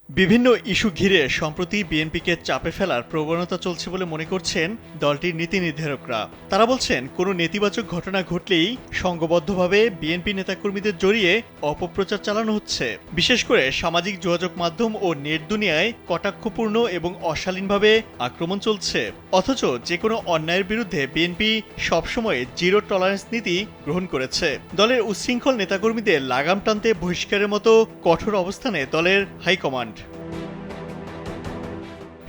বিভিন্ন ইস্যু ঘিরে সম্প্রতি বিএনপিকে চাপে ফেলার প্রবণতা চলছে বলে মনে করছেন দলটির নীতি নির্ধারকরা। তারা বলছেন, কোনো নেতিবাচক ঘটনা ঘটলেই সংঘবদ্ধভাবে বিএনপি নেতাকর্মীদের জড়িয়ে অপপ্রচার চালানো হচ্ছে। বিশেষ করে সামাজিক যোগাযোগ মাধ্যম ও নেট দুনিয়ায় কটাক্ষপূর্ণ এবং অশালীনভাবে আক্রমণ চলছে। অথচ যে কোনো অন্যায়ের বিরুদ্ধে বিএনপি সবসময় জিরো টলারেন্স নীতি গ্রহণ করেছে। দলের উচ্ছৃঙ্খল নেতাকর্মীদের লাগাম টানতে বহিষ্কারের মতো কঠোর অবস্থানে দলের হাইকমান্ড।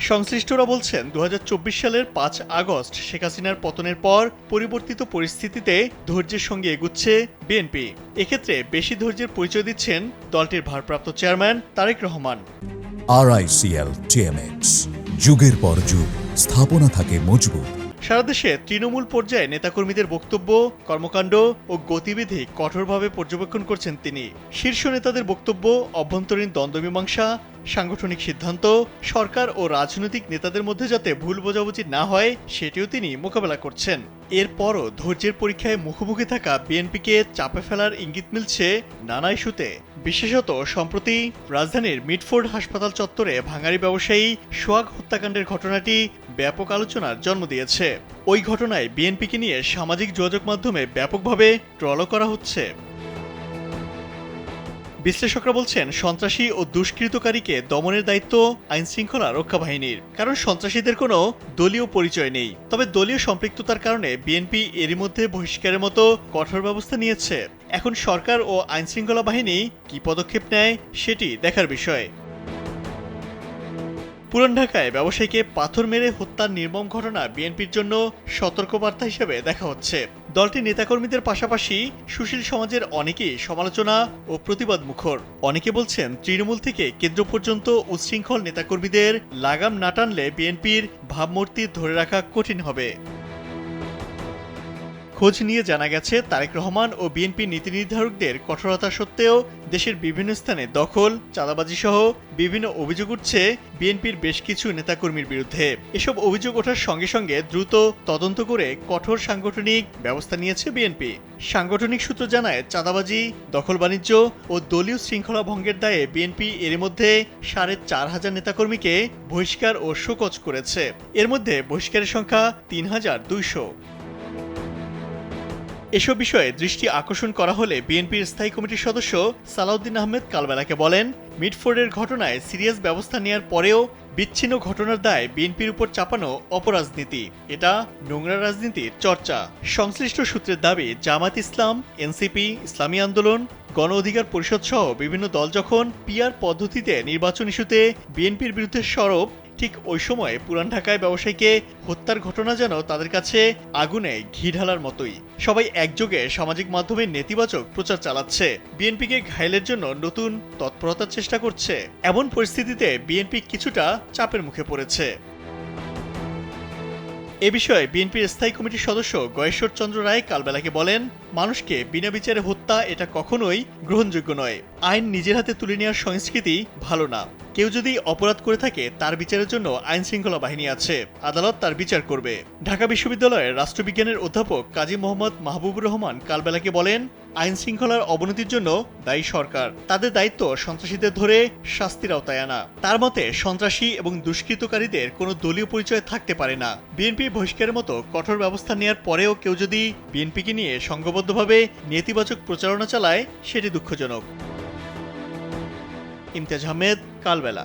সংশ্লিষ্টরা বলছেন, ২০২৪ সালের ৫ আগস্ট শেখ হাসিনার পতনের পর পরিবর্তিত পরিস্থিতিতে ধৈর্যের সঙ্গে এগুচ্ছে বিএনপি। এক্ষেত্রে বেশি ধৈর্যের পরিচয় দিচ্ছেন দলটির ভারপ্রাপ্ত chairman Tarique Rahman. RICL TMX, যুগের পর যুগ স্থাপনা থাকে মজবুত। সারা দেশে তৃণমূল পর্যায়ে নেতাকর্মীদের বক্তব্য, কর্মকাণ্ড ও গতিবিধি কঠোরভাবে পর্যবেক্ষণ করছেন তিনি। শীর্ষ নেতাদের বক্তব্য, অভ্যন্তরীণ দ্বন্দ্বমীমাংসা, সাংগঠনিক সিদ্ধান্ত, সরকার ও রাজনৈতিক নেতাদের মধ্যে যাতে ভুল বোঝাবুঝি না হয় সেটিও তিনি মোকাবেলা করছেন। এরপরও ধৈর্যের পরীক্ষায় মুখোমুখি থাকা বিএনপিকে চাপে ফেলার ইঙ্গিত মিলছে নানা ইস্যুতে। বিশেষত সম্প্রতি রাজধানীর মিটফোর্ড হাসপাতাল চত্বরে ভাঙাড়ি ব্যবসায়ী সোহাগ হত্যাকাণ্ডের ঘটনাটি ব্যাপক আলোচনার জন্ম দিয়েছে। ওই ঘটনায় বিএনপিকে নিয়ে সামাজিক যোগাযোগ মাধ্যমে ব্যাপকভাবে ট্রলও করা হচ্ছে। বিশ্লেষকরা বলছেন, সন্ত্রাসী ও দুষ্কৃতকারীকে দমনের দায়িত্ব আইনশৃঙ্খলা রক্ষা বাহিনীর। কারণ সন্ত্রাসীদের কোনো দলীয় পরিচয় নেই। তবে দলীয় সম্পৃক্ততার কারণে বিএনপি এরই মধ্যে বহিষ্কারের মতো কঠোর ব্যবস্থা নিয়েছে। এখন সরকার ও আইনশৃঙ্খলা বাহিনী কি পদক্ষেপ নেয় সেটি দেখার বিষয়। পুরান ঢাকায় ব্যবসায়ীকে পাথর মেরে হত্যার নির্মম ঘটনা বিএনপির জন্য সতর্কবার্তা হিসেবে দেখা হচ্ছে। দলটির নেতাকর্মীদের পাশাপাশি সুশীল সমাজের অনেকেই সমালোচনা ও প্রতিবাদ মুখর। অনেকে বলছেন, তৃণমূল থেকে কেন্দ্র পর্যন্ত উচ্ছৃঙ্খল নেতাকর্মীদের লাগাম না টানলে বিএনপির ভাবমূর্তি ধরে রাখা কঠিন হবে। খোঁজ নিয়ে জানা গেছে, তারেক রহমান ও বিএনপি নীতি নির্ধারকদের কঠোরতা সত্ত্বেও দেশের বিভিন্ন স্থানে দখল, চাঁদাবাজি সহ বিভিন্ন অভিযোগ উঠছে বিএনপির বেশ কিছু নেতাকর্মীর বিরুদ্ধে। এসব অভিযোগ ওঠার সঙ্গে সঙ্গে দ্রুত তদন্ত করে কঠোর সাংগঠনিক ব্যবস্থা নিয়েছে বিএনপি। সাংগঠনিক সূত্র জানায়, চাঁদাবাজি, দখল বাণিজ্য ও দলীয় শৃঙ্খলা ভঙ্গের দায়ে বিএনপি এর মধ্যে ৪,৫০০ নেতাকর্মীকে বহিষ্কার ও শোকজ করেছে। এর মধ্যে বহিষ্কারের সংখ্যা ৩,২০০। এসব বিষয়ে দৃষ্টি আকর্ষণ করা হলে বিএনপির স্থায়ী কমিটির সদস্য সালাউদ্দিন আহমেদ কালবেলাকে বলেন, মিটফোর্ডের ঘটনায় সিরিয়াস ব্যবস্থা নেওয়ার পরেও বিচ্ছিন্ন ঘটনার দায় বিএনপির উপর চাপানো অপরাজনীতি। এটা নোংরা রাজনীতির চর্চা। সংশ্লিষ্ট সূত্রের দাবি, জামায়াত ইসলাম, এনসিপি, ইসলামী আন্দোলন, গণ অধিকার পরিষদ সহ বিভিন্ন দল যখন পিআর পদ্ধতিতে নির্বাচন ইস্যুতে বিএনপির বিরুদ্ধে সরব, ঠিক ওই সময় পুরান ঢাকায় ব্যবসায়ীকে হত্যার ঘটনা যেন তাদের কাছে আগুনে ঘি ঢালার মতোই। সবাই একযোগে সামাজিক মাধ্যমে নেতিবাচক প্রচার চালাচ্ছে, বিএনপিকে ঘায়েলের জন্য নতুন তৎপরতার চেষ্টা করছে। এমন পরিস্থিতিতে বিএনপি কিছুটা চাপের মুখে পড়েছে। এ বিষয়ে বিএনপির স্থায়ী কমিটির সদস্য গয়েশ্বর চন্দ্র রায় কালবেলাকে বলেন, মানুষকে বিনা বিচারে হত্যা এটা কখনোই গ্রহণযোগ্য নয়। আইন নিজের হাতে তুলে নেওয়ার সংস্কৃতি ভালো না। কেউ যদি অপরাধ করে থাকে তার বিচারের জন্য আইন শৃঙ্খলা বাহিনী আছে, আদালত তার বিচার করবে। ঢাকা বিশ্ববিদ্যালয়ের রাষ্ট্রবিজ্ঞানের অধ্যাপক কাজী মোহাম্মদ মাহবুবুর রহমান কালবেলাকে বলেন, আইন শৃঙ্খলার অবনতির জন্য দায়ী সরকার। তাদের দায়িত্ব সন্ত্রাসীদের ধরে শাস্তির আওতায় আনা। তার মতে, সন্ত্রাসী এবং দুষ্কৃতকারীদের কোনো দলীয় পরিচয় থাকতে পারে না। বিএনপি বহিষ্কারের মতো কঠোর ব্যবস্থা নেওয়ার পরেও কেউ যদি বিএনপিকে নিয়ে সংঘবদ্ধভাবে নেতিবাচক প্রচারণা চালায় সেটি দুঃখজনক। ইমতিয়াজ আহমেদ, কালবেলা।